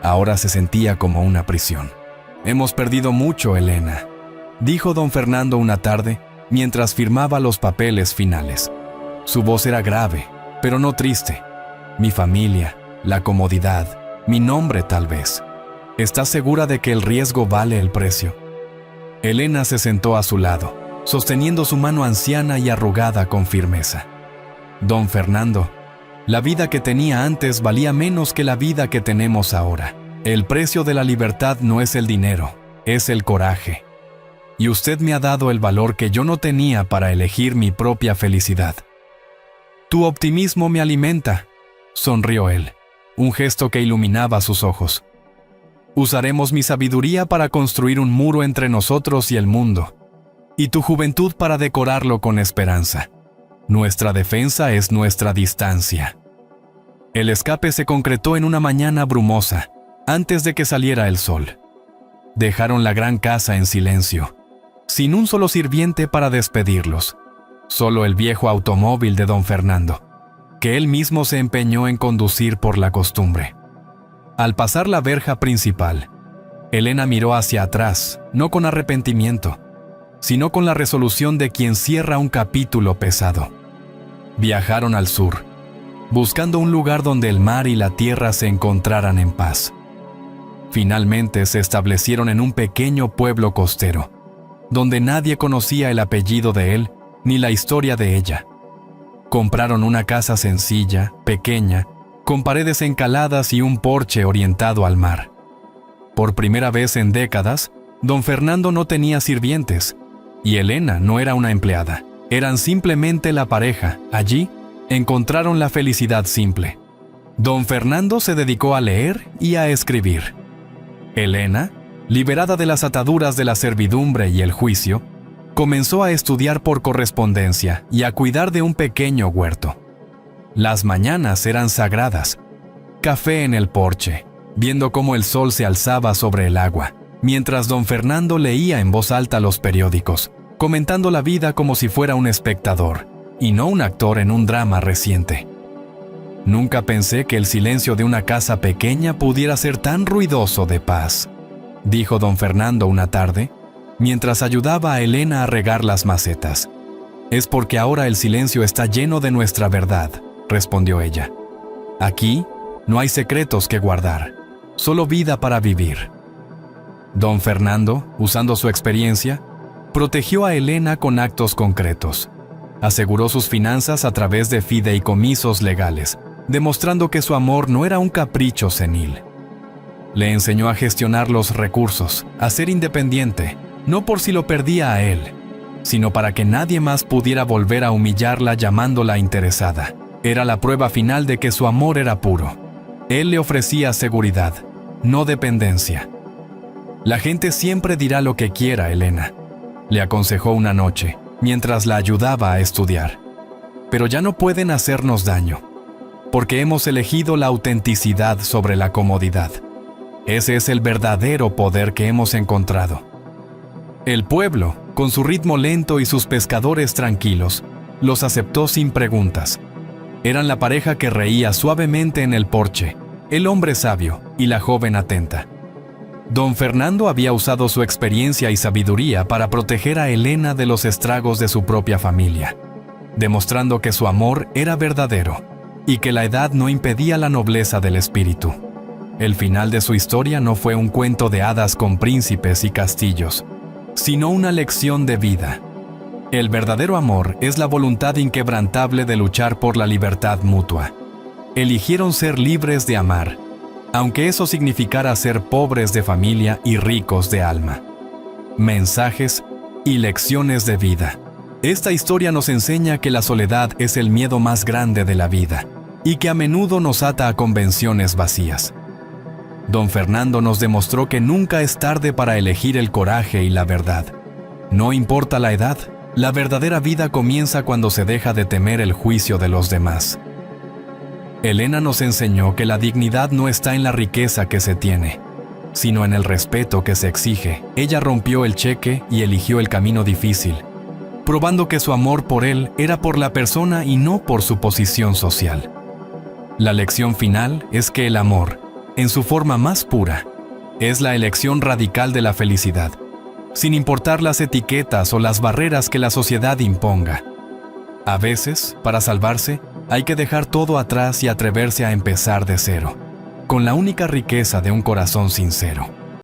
ahora se sentía como una prisión. «Hemos perdido mucho, Elena», dijo don Fernando una tarde mientras firmaba los papeles finales. Su voz era grave, pero no triste. «Mi familia, la comodidad, mi nombre tal vez. ¿Estás segura de que el riesgo vale el precio?» Elena se sentó a su lado, sosteniendo su mano anciana y arrugada con firmeza. «Don Fernando, La vida que tenía antes valía menos que la vida que tenemos ahora. El precio de la libertad no es el dinero, es el coraje. Y usted me ha dado el valor que yo no tenía para elegir mi propia felicidad. Tu optimismo me alimenta, sonrió él, un gesto que iluminaba sus ojos. Usaremos mi sabiduría para construir un muro entre nosotros y el mundo, y tu juventud para decorarlo con esperanza. Nuestra defensa es nuestra distancia. El escape se concretó en una mañana brumosa, antes de que saliera el sol. Dejaron la gran casa en silencio, sin un solo sirviente para despedirlos, solo el viejo automóvil de don Fernando, que él mismo se empeñó en conducir por la costumbre. Al pasar la verja principal, Elena miró hacia atrás, no con arrepentimiento, sino con la resolución de quien cierra un capítulo pesado. Viajaron al sur, buscando un lugar donde el mar y la tierra se encontraran en paz. Finalmente se establecieron en un pequeño pueblo costero, donde nadie conocía el apellido de él ni la historia de ella. Compraron una casa sencilla, pequeña, con paredes encaladas y un porche orientado al mar. Por primera vez en décadas, don Fernando no tenía sirvientes, y Elena no era una empleada. Eran simplemente la pareja. Allí encontraron la felicidad simple. Don Fernando se dedicó a leer y a escribir. Elena, liberada de las ataduras de la servidumbre y el juicio, comenzó a estudiar por correspondencia y a cuidar de un pequeño huerto. Las mañanas eran sagradas. Café en el porche, viendo cómo el sol se alzaba sobre el agua, mientras don Fernando leía en voz alta los periódicos, comentando la vida como si fuera un espectador, y no un actor en un drama reciente. Nunca pensé que el silencio de una casa pequeña pudiera ser tan ruidoso de paz, dijo don Fernando una tarde, mientras ayudaba a Elena a regar las macetas. Es porque ahora el silencio está lleno de nuestra verdad, respondió ella. Aquí no hay secretos que guardar, solo vida para vivir. Don Fernando, usando su experiencia, protegió a Elena con actos concretos. Aseguró sus finanzas a través de fideicomisos legales, demostrando que su amor no era un capricho senil. Le enseñó a gestionar los recursos, a ser independiente, no por si lo perdía a él, sino para que nadie más pudiera volver a humillarla llamándola interesada. Era la prueba final de que su amor era puro. Él le ofrecía seguridad, no dependencia. La gente siempre dirá lo que quiera, Elena, le aconsejó una noche, mientras la ayudaba a estudiar. Pero ya no pueden hacernos daño, porque hemos elegido la autenticidad sobre la comodidad. Ese es el verdadero poder que hemos encontrado. El pueblo, con su ritmo lento y sus pescadores tranquilos, los aceptó sin preguntas. Eran la pareja que reía suavemente en el porche, el hombre sabio y la joven atenta. Don Fernando había usado su experiencia y sabiduría para proteger a Elena de los estragos de su propia familia, demostrando que su amor era verdadero y que la edad no impedía la nobleza del espíritu. El final de su historia no fue un cuento de hadas con príncipes y castillos, sino una lección de vida. El verdadero amor es la voluntad inquebrantable de luchar por la libertad mutua. Eligieron ser libres de amar, aunque eso significara ser pobres de familia y ricos de alma. Mensajes y lecciones de vida. Esta historia nos enseña que la soledad es el miedo más grande de la vida y que a menudo nos ata a convenciones vacías. Don Fernando nos demostró que nunca es tarde para elegir el coraje y la verdad. No importa la edad, la verdadera vida comienza cuando se deja de temer el juicio de los demás. Elena nos enseñó que la dignidad no está en la riqueza que se tiene, sino en el respeto que se exige. Ella rompió el cheque y eligió el camino difícil, probando que su amor por él era por la persona y no por su posición social. La lección final es que el amor, en su forma más pura, es la elección radical de la felicidad, sin importar las etiquetas o las barreras que la sociedad imponga. A veces, para salvarse, hay que dejar todo atrás y atreverse a empezar de cero, con la única riqueza de un corazón sincero.